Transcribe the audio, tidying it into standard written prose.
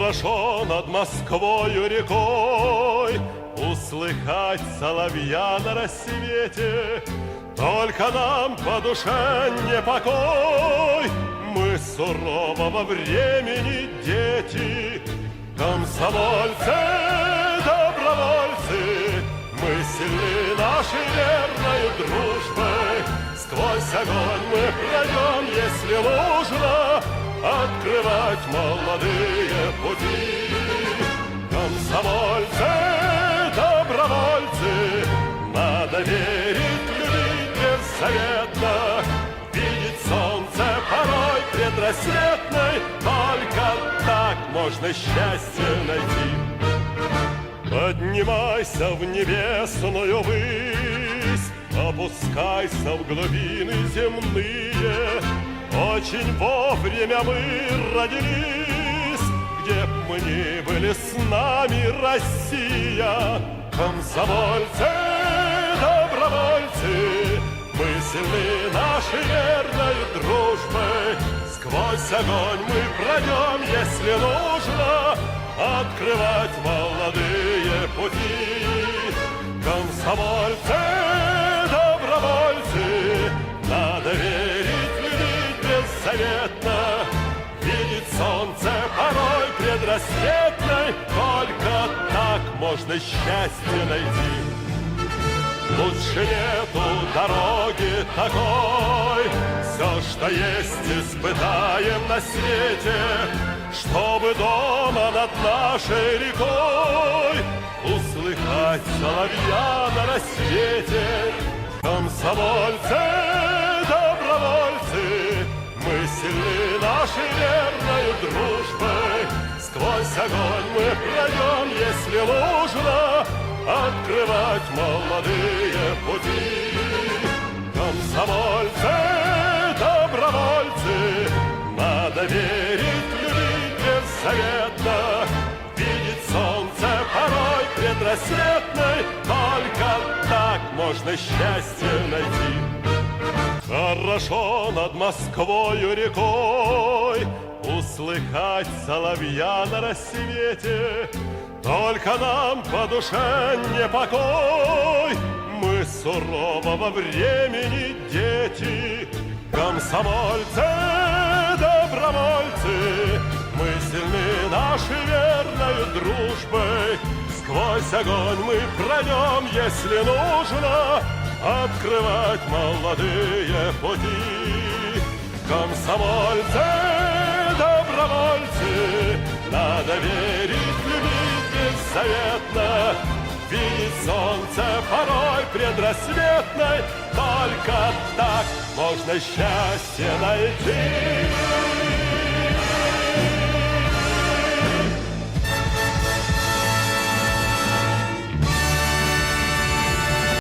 Хорошо над Москвою рекой услыхать соловья на рассвете. Только нам по душе не покой, мы сурового времени дети. Комсомольцы, добровольцы, мы сильны нашей верной дружбой. Сквозь огонь мы пройдем, если нужно, открывать молодые пути. Комсомольцы, добровольцы, надо верить, любить беззаветно, видеть солнце порой предрассветной. Только так можно счастье найти. Поднимайся в небесную высь, опускайся в глубины земные. Очень вовремя мы родились, где б мы ни были, с нами Россия. Комсомольцы, добровольцы, мы сильны нашей верной дружбой. Сквозь огонь мы пройдем, если нужно, открывать молодые пути. Комсомольцы, добровольцы, надо верить, любить беззаветно, видеть солнце порой предрассветной. Только так можно счастье найти. Лучше нету дороги такой, все, что есть, испытаем на свете, чтобы дома над нашей рекой услыхать соловья на рассвете. Комсомольцы, добровольцы, мы сильны нашей верной дружбой. Сквозь огонь мы пройдем, если нужно, открывать молодые пути. Комсомольцы, добровольцы, надо верить, любить беззаветно, видеть солнце порой предрассветной. Только так можно счастье найти. Хорошо над Москвою рекой услыхать соловья на рассвете. Только нам по душе не покой, мы сурового времени дети. Комсомольцы, добровольцы, мы сильны нашей верной дружбой. Сквозь огонь мы пройдем, если нужно, открывать молодые пути. Комсомольцы, добровольцы, надо верить, любить беззаветно, видеть солнце порой предрассветной. Только так можно счастье найти.